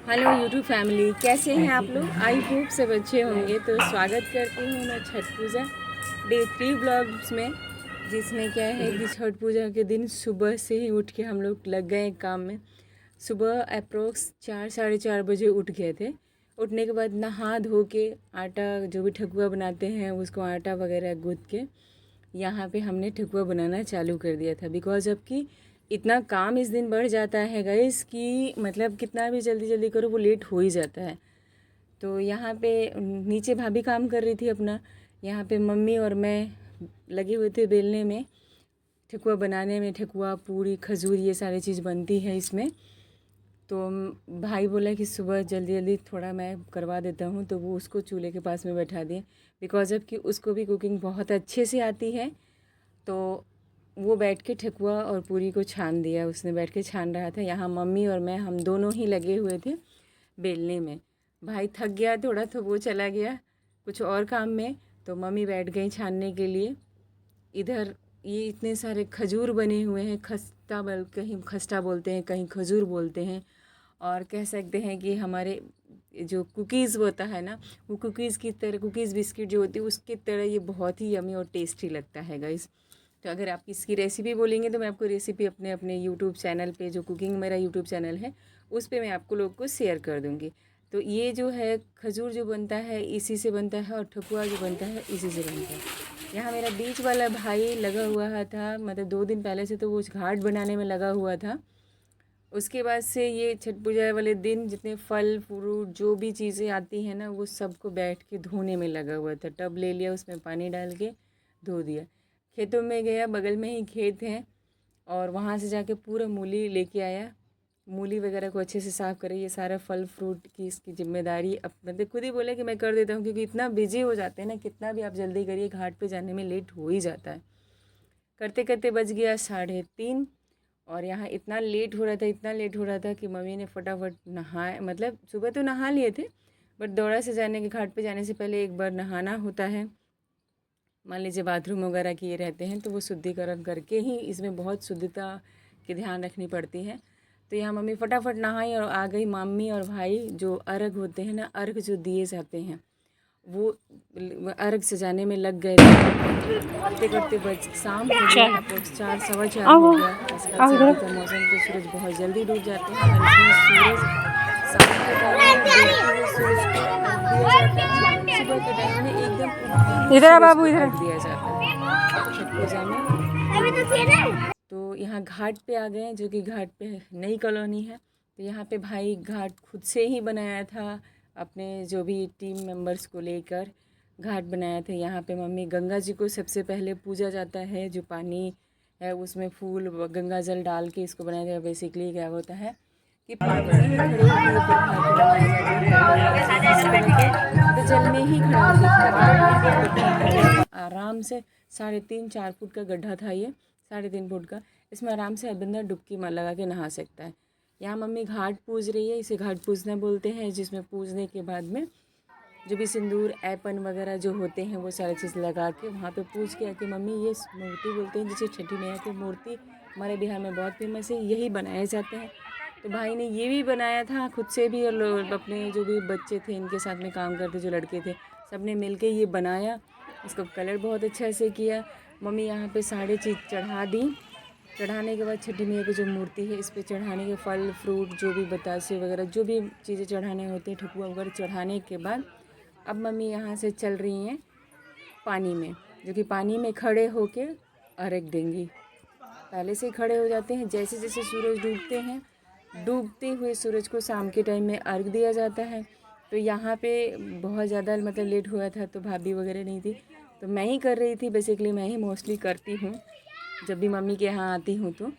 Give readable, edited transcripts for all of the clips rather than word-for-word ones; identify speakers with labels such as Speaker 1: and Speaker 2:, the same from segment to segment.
Speaker 1: Hello YouTube family, कैसे हैं आप लोग? आई होप सब अच्छे होंगे। तो स्वागत करती हूँ मैं छठ पूजा डे 3 ब्लॉग्स में, जिसमें क्या है कि छठ पूजा के दिन सुबह से ही उठ के हम लोग लग गए काम में। सुबह अप्रोक्स 4 साढ़े 4 बजे उठ गए थे। उठने के बाद नहा धो के आटा, जो भी ठकुआ बनाते हैं उसको आटा वगैरह गूँथ के यहाँ पे हमने ठकुआ बनाना चालू कर दिया था। बिकॉज अब कि इतना काम इस दिन बढ़ जाता है गाइस कि मतलब कितना भी जल्दी जल्दी करो वो लेट हो ही जाता है। तो यहाँ पे नीचे भाभी काम कर रही थी अपना, यहाँ पे मम्मी और मैं लगे हुए थे बेलने में, ठकुआ बनाने में। ठकुआ, पूरी, खजूर, ये सारी चीज़ बनती है इसमें। तो भाई बोला कि सुबह जल्दी जल्दी थोड़ा मैं करवा देता हूँ, तो वो उसको चूल्हे के पास में बैठा दिए। बिकॉज अब कि उसको भी कुकिंग बहुत अच्छे से आती है, तो वो बैठ के ठकुआ और पूरी को छान दिया। उसने बैठ के छान रहा था। यहाँ मम्मी और मैं, हम दोनों ही लगे हुए थे बेलने में। भाई थक गया थोड़ा तो वो चला गया कुछ और काम में, तो मम्मी बैठ गई छानने के लिए। इधर ये इतने सारे खजूर बने हुए हैं, खस्ता बल कहीं खस्ता बोलते हैं, कहीं खजूर बोलते हैं। और कह सकते हैं कि हमारे जो कुकीज़ होता है ना, वो कुकीज़ की तरह, कुकीज़ बिस्किट जो होती है उसकी तरह ये बहुत ही यमी और टेस्टी लगता है गाइस। तो अगर आप इसकी रेसिपी बोलेंगे तो मैं आपको रेसिपी अपने अपने यूट्यूब चैनल पे, जो कुकिंग मेरा यूट्यूब चैनल है उस पे मैं आपको लोग को शेयर कर दूँगी। तो ये जो है खजूर जो बनता है इसी से बनता है, और ठकुआ जो बनता है इसी से बनता है। यहाँ मेरा बीच वाला भाई लगा हुआ था, मतलब 2 दिन पहले से तो वो घाट बनाने में लगा हुआ था। उसके बाद से ये छठ पूजा वाले दिन जितने फल फ्रूट जो भी चीज़ें आती हैं ना, वो सबको बैठ के धोने में लगा हुआ था। टब ले लिया, उसमें पानी डाल के धो दिया। खेतों में गया, बगल में ही खेत है, और वहाँ से जाके पूरा मूली लेके आया। मूली वगैरह को अच्छे से साफ़ करे। ये सारा फल फ्रूट की इसकी जिम्मेदारी अब मतलब खुद ही बोले कि मैं कर देता हूँ, क्योंकि इतना बिजी हो जाते हैं ना, कितना भी आप जल्दी करिए घाट पे जाने में लेट हो ही जाता है। करते करते बज गया 3:30, और यहाँ इतना लेट हो रहा था, इतना लेट हो रहा था कि मम्मी ने फटाफट नहाए। मतलब सुबह तो नहा लिए थे, बट दौड़ा से जाने के, घाट पे जाने से पहले एक बार नहाना होता है। मान लीजिए बाथरूम वगैरह किए रहते हैं तो वो शुद्धिकरण करके ही, इसमें बहुत शुद्धता की ध्यान रखनी पड़ती है। तो यहाँ मम्मी फटाफट नहाई और आ गई। मम्मी और भाई जो अर्घ होते हैं ना, अर्घ जो दिए जाते हैं, वो अर्घ सजाने में लग गए थे। करते करते बज शाम हो गया, अप्रोक्स 4 सवा 4 हो गया। आजकल सर्दी का मौसम, तो सूरज बहुत जल्दी डूब जाते हैं, और इसमें सूरज शाम के टाइम में डूबते हुए सूरज को अर्घ दिया जाता है। सुबह के टाइम में एकदम उगते ही
Speaker 2: इधर आ
Speaker 1: सूरज
Speaker 2: बाबू
Speaker 1: को
Speaker 2: इधर।
Speaker 1: अर्घ दिया जाता है छठ पूजा में। तो यहाँ घाट पे आ गए, जो कि घाट पे नई कॉलोनी है। तो यहाँ पे भाई घाट खुद से ही बनाया था, अपने जो भी टीम मेंबर्स को लेकर घाट बनाया था। यहाँ पे मम्मी, गंगा जी को सबसे पहले पूजा जाता है। जो पानी है उसमें फूल गंगा जल डाल के इसको बनाया जाता है। बेसिकली क्या होता है कि पानी में ही खड़े होकर ये पूरा घाट बनाया जाता है। और गंगा जी इस तरह के मतलब जल में ही खड़ा होकर खड़ा गड्ढा था इसमें, आराम से 3.5 4 फुट का गड्ढा था ये, 3.5 फुट का। इसमें आराम से बंदा डुबकी मार लगा के नहा सकता है। यहाँ मम्मी घाट पूज रही है, इसे घाट पूजना बोलते हैं, जिसमें पूजने के बाद में जो भी सिंदूर ऐपन वगैरह जो होते हैं वो सारी चीज़ लगा के वहाँ पे पूज के आके मम्मी ये मूर्ति बोलते हैं, जिसे छठी मैया की मूर्ति हमारे बिहार में बहुत फेमस है, यही बनाए जाते हैं। तो भाई ने ये भी बनाया था खुद से भी, और अपने जो भी बच्चे थे इनके साथ में काम करते जो लड़के थे, सब ने मिल के ये बनाया। इसको कलर बहुत अच्छा से किया। मम्मी यहाँ पे सारे चीज़ चढ़ा दी। चढ़ाने के बाद छठी मैया की जो मूर्ति है, इस पर चढ़ाने के फल फ्रूट जो भी बतासे वगैरह जो भी चीज़ें चढ़ाने होते हैं, ठकुआ वगैरह चढ़ाने के बाद अब मम्मी यहाँ से चल रही हैं पानी में, जो कि पानी में खड़े होके अर्घ देंगी। पहले से ही खड़े हो जाते हैं। जैसे जैसे सूरज डूबते हैं, डूबते हुए सूरज को शाम के टाइम में अर्घ दिया जाता है। तो यहाँ पे बहुत ज़्यादा मतलब लेट हुआ था, तो भाभी वगैरह नहीं थी, तो मैं ही कर रही थी। बेसिकली मैं ही मोस्टली करती हूँ जब भी मम्मी के यहाँ आती हूँ तो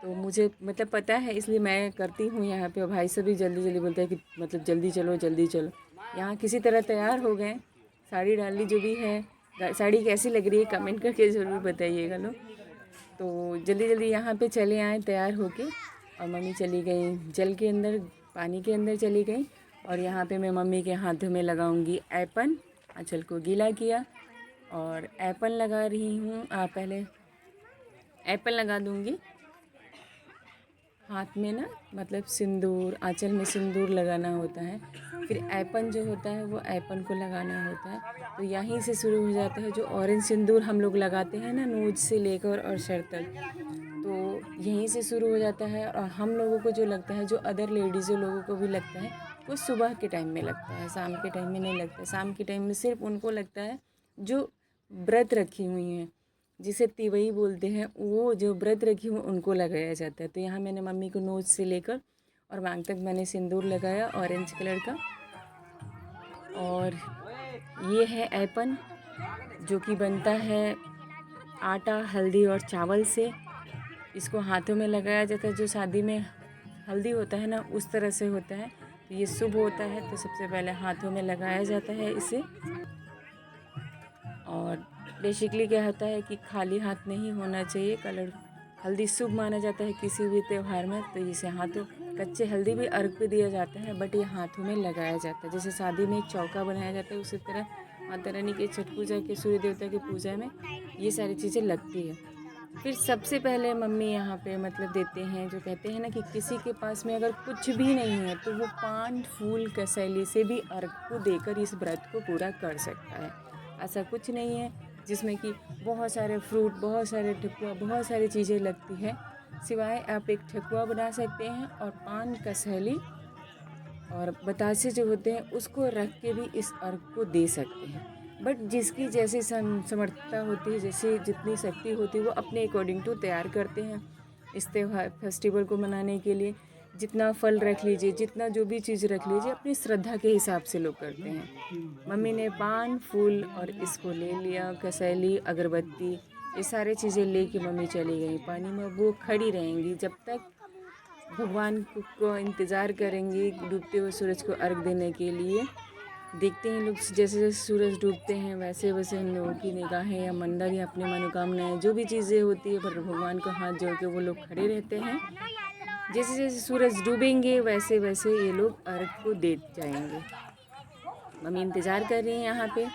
Speaker 1: मुझे मतलब पता है, इसलिए मैं करती हूँ यहाँ पे। और भाई से भी जल्दी जल्दी बोलते हैं कि मतलब जल्दी चलो जल्दी चलो। यहाँ किसी तरह तैयार हो गए, साड़ी डाल ली जो भी है। साड़ी कैसी लग रही है कमेंट करके ज़रूर बताइएगा लोग। तो जल्दी जल्दी यहाँ पे चले आए तैयार होके, और मम्मी चली गई जल के अंदर, पानी के अंदर चली गई। और यहाँ पे मैं मम्मी के हाथों में लगाऊंगी ऐपन, आंचल को गीला किया और ऐपन लगा रही हूँ। पहले ऐपन लगा दूँगी। हाथ में ना मतलब सिंदूर, आंचल में सिंदूर लगाना होता है। फिर ऐपन जो होता है वो ऐपन को लगाना होता है। तो यहीं से शुरू हो जाता है जो ऑरेंज सिंदूर हम लोग लगाते हैं ना, नोज से लेकर और सर तक, तो यहीं से शुरू हो जाता है। और हम लोगों को जो लगता है, जो अदर लेडीज़ों लोगों को भी लगता है, वो सुबह के टाइम में लगता है, शाम के टाइम में नहीं लगता। शाम के टाइम में सिर्फ उनको लगता है जो व्रत रखी हुई हैं, जिसे तिवई बोलते हैं, वो जो व्रत रखी हुई उनको लगाया जाता है। तो यहाँ मैंने मम्मी को नोज से लेकर और मांग तक मैंने सिंदूर लगाया ऑरेंज कलर का। और ये है ऐपन, जो कि बनता है आटा, हल्दी और चावल से। इसको हाथों में लगाया जाता है, जो शादी में हल्दी होता है ना, उस तरह से होता है। तो ये शुभ होता है, तो सबसे पहले हाथों में लगाया जाता है इसे। और बेसिकली क्या होता है कि खाली हाथ नहीं होना चाहिए। कलर हल्दी शुभ माना जाता है किसी भी त्यौहार में, तो इसे हाथों, कच्चे हल्दी भी अर्घ पे दिया जाता है, बट ये हाथों में लगाया जाता है। जैसे शादी में एक चौका बनाया जाता है, उसी तरह माता रानी के छठ पूजा के, सूर्य देवता की पूजा में ये सारी चीज़ें लगती है। फिर सबसे पहले मम्मी यहाँ पे मतलब देते हैं, जो कहते हैं ना कि किसी के पास में अगर कुछ भी नहीं है तो वो पान, फूल, कसैली से भी अर्घ को देकर इस व्रत को पूरा कर सकता है। ऐसा कुछ नहीं है जिसमें कि बहुत सारे फ्रूट, बहुत सारे ठेकुआ, बहुत सारी चीज़ें लगती है। सिवाय आप एक ठेकुआ बना सकते हैं और पान, कसैली और बतासे जो होते हैं उसको रख के भी इस अर्घ को दे सकते हैं। बट जिसकी जैसी समर्थता होती है, जैसी जितनी शक्ति होती है, वो अपने अकॉर्डिंग टू तैयार करते हैं इस त्यौहार फेस्टिवल को मनाने के लिए। जितना फल रख लीजिए, जितना जो भी चीज़ रख लीजिए, अपनी श्रद्धा के हिसाब से लोग करते हैं। मम्मी ने पान, फूल और इसको ले लिया, कसैली, अगरबत्ती, ये सारी चीज़ें लेके मम्मी चली गई पानी में। वो खड़ी रहेंगी जब तक भगवान को इंतज़ार करेंगे डूबते हुए सूरज को अर्घ देने के लिए। देखते हैं लोग, जैसे जैसे सूरज डूबते हैं वैसे वैसे उन लोगों की निगाहें या मंदिर या अपनी मनोकामनाएं जो भी चीज़ें होती है, पर भगवान को हाथ जोड़ के वो लोग खड़े रहते हैं। जैसे जैसे सूरज डूबेंगे वैसे वैसे ये लोग अर्घ को दे जाएंगे। मम्मी इंतज़ार कर रही हैं यहाँ पे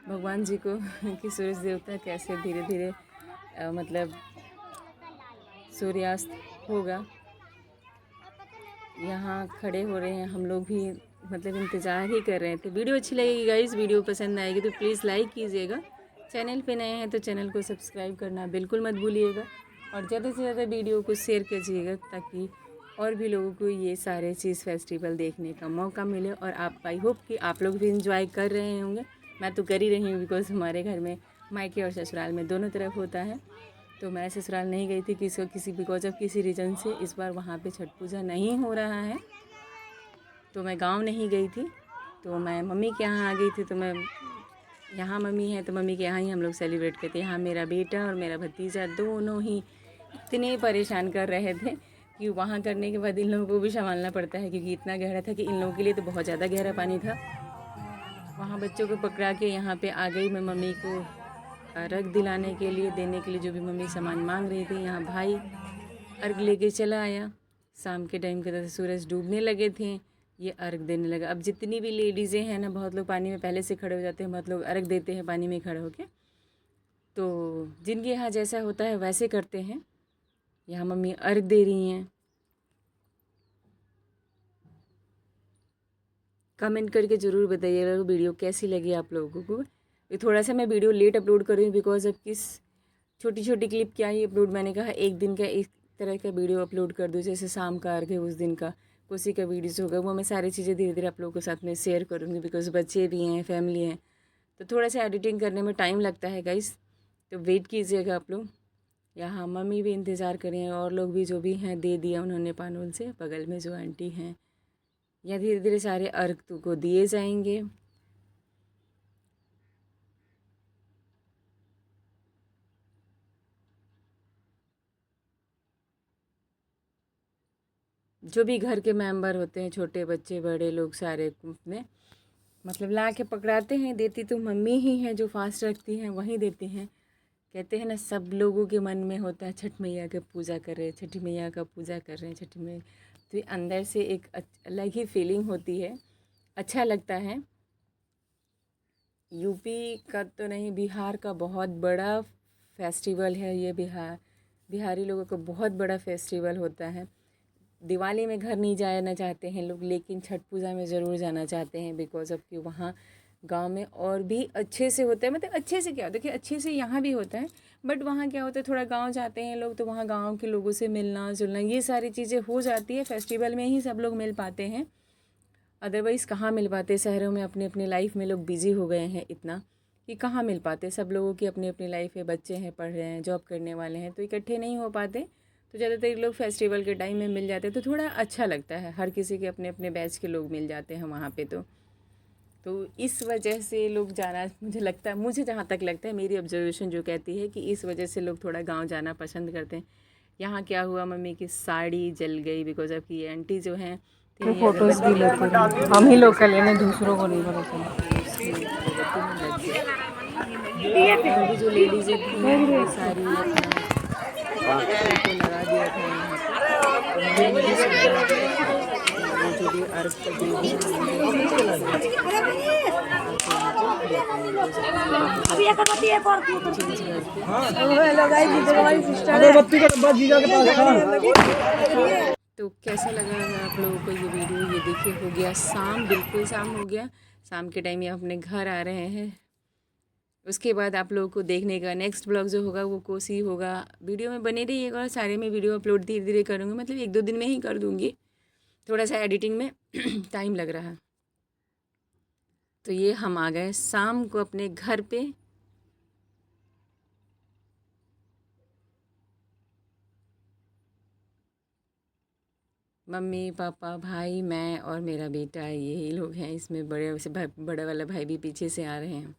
Speaker 1: भगवान जी को कि सूरज देवता कैसे धीरे धीरे मतलब सूर्यास्त होगा। यहाँ खड़े हो रहे हैं हम लोग भी, मतलब इंतज़ार ही कर रहे थे। वीडियो अच्छी लगेगी गाइस, वीडियो पसंद आएगी तो प्लीज़ लाइक कीजिएगा। चैनल पे नए हैं तो चैनल को सब्सक्राइब करना बिल्कुल मत भूलिएगा। और ज़्यादा से ज़्यादा वीडियो को शेयर कीजिएगा ताकि और भी लोगों को ये सारे चीज़ फेस्टिवल देखने का मौका मिले। और आप, आई होप कि आप लोग भी इंजॉय कर रहे होंगे। मैं तो कर ही रही हूँ, बिकॉज़ हमारे घर में मायके और ससुराल में दोनों तरफ होता है। तो मैं ससुराल नहीं गई थी किसी बिकॉज ऑफ किसी रीज़न से। इस बार वहाँ पे छठ पूजा नहीं हो रहा है, तो मैं गांव नहीं गई थी। तो मैं मम्मी के यहाँ आ गई थी। तो मैं यहाँ मम्मी है तो मम्मी के यहाँ ही हम लोग सेलिब्रेट करते हैं। यहाँ मेरा बेटा और मेरा भतीजा दोनों ही इतने परेशान कर रहे थे कि वहाँ करने के बाद इन लोगों को भी संभालना पड़ता है, क्योंकि इतना गहरा था कि इन लोगों के लिए तो बहुत ज़्यादा गहरा पानी था। वहाँ बच्चों को पकड़ा के यहाँ पे आ गई मैं मम्मी को अर्घ दिलाने के लिए, देने के लिए जो भी मम्मी सामान मांग रही थी। यहाँ भाई अर्घ लेके चला आया। शाम के टाइम के तरह सूरज डूबने लगे थे, ये अर्घ देने लगा। अब जितनी भी लेडीज़ें हैं ना, बहुत लोग पानी में पहले से खड़े हो जाते हैं, बहुत लोग अर्घ देते हैं पानी में खड़े होके। तो जिनके यहाँ जैसा होता है वैसे करते हैं। यहाँ मम्मी अर्घ दे रही हैं। कमेंट करके ज़रूर बताइएगा वीडियो कैसी लगी आप लोगों को। ये थोड़ा सा मैं वीडियो लेट अपलोड कर रही हूँ बिकॉज अब किस छोटी छोटी क्लिप क्या ही अपलोड, मैंने कहा एक दिन का एक तरह का वीडियो अपलोड कर दूँ। जैसे शाम का अर्घ है उस दिन का कोसी का वीडियोज़ होगा, वो मैं सारी चीज़ें धीरे धीरे आप लोगों के साथ में शेयर करूँगी। बिकॉज बच्चे भी हैं, फैमिली हैं, तो थोड़ा सा एडिटिंग करने में टाइम लगता है गाइस, तो वेट कीजिएगा आप लोग। यहाँ मम्मी भी इंतज़ार करें और लोग भी जो भी हैं दे दिया उन्होंने पानोल से। बगल में जो आंटी हैं, या धीरे धीरे सारे अर्घ को दिए जाएंगे। जो भी घर के मेंबर होते हैं, छोटे बच्चे बड़े लोग, सारे अपने मतलब ला के पकड़ाते हैं। देती तो मम्मी ही हैं, जो फास्ट रखती हैं वहीं देते हैं। कहते हैं ना, सब लोगों के मन में होता है छठ मैया का पूजा कर रहे हैं, छठी मैया का पूजा कर रहे हैं, छठी मैया। तो ये अंदर से एक अलग ही फीलिंग होती है, अच्छा लगता है। यूपी का तो नहीं, बिहार का बहुत बड़ा फेस्टिवल है ये। बिहारी लोगों का बहुत बड़ा फेस्टिवल होता है। दिवाली में घर नहीं जाना चाहते हैं लोग, लेकिन छठ पूजा में ज़रूर जाना चाहते हैं, बिकॉज़ ऑफ कि वहाँ गांव में और भी अच्छे से होता है। मतलब अच्छे से क्या, देखिए अच्छे से यहाँ भी होता है, बट वहाँ क्या होता है, थोड़ा गांव जाते हैं लोग तो वहाँ गांव के लोगों से मिलना जुलना ये सारी चीज़ें हो जाती है। फेस्टिवल में ही सब लोग मिल पाते हैं, अदरवाइज़ कहाँ मिल पाते। शहरों में अपने अपने लाइफ में लोग बिज़ी हो गए हैं इतना कि कहाँ मिल पाते। सब लोगों की अपनी अपनी लाइफ है, बच्चे हैं, पढ़ रहे हैं, जॉब करने वाले हैं, तो इकट्ठे नहीं हो पाते। तो ज़्यादातर लोग फेस्टिवल के टाइम में मिल जाते हैं, तो थोड़ा अच्छा लगता है। हर किसी के अपने अपने बैच के लोग मिल जाते हैं वहाँ पे। तो इस वजह से लोग जाना, मुझे लगता है, मुझे जहाँ तक लगता है, मेरी ऑब्जर्वेशन जो कहती है कि इस वजह से लोग थोड़ा गांव जाना पसंद करते हैं। यहाँ क्या हुआ, मम्मी की साड़ी जल गई बिकॉज ऑफ कि आंटी जो हैं
Speaker 2: तो फोटोज भी लेते हैं, हम ही लोकल है ना, दूसरों को नहीं पता चला।
Speaker 1: और भी जो लेडीज़ें थी वो सारी अपना फोटो लगा दिया था यहाँ पे। तो मम्मी ने भी सुबह वो जो भी अर्घ का जो भी तो कैसा लगा आप लोगों को ये वीडियो। ये देखिए हो गया शाम, बिल्कुल शाम हो गया। शाम के टाइम ये अपने घर आ रहे हैं। उसके बाद आप लोगों को देखने का नेक्स्ट ब्लॉग जो होगा वो कोसी होगा। वीडियो में बने रहिएगा, सारे में वीडियो अपलोड धीरे धीरे करूँगी, मतलब 1-2 दिन में ही कर दूँगी। थोड़ा सा एडिटिंग में टाइम लग रहा है। तो ये हम आ गए शाम को अपने घर पे। मम्मी पापा भाई मैं और मेरा बेटा, यही लोग हैं। इसमें बड़े से बड़ा वाला भाई भी पीछे से आ रहे हैं।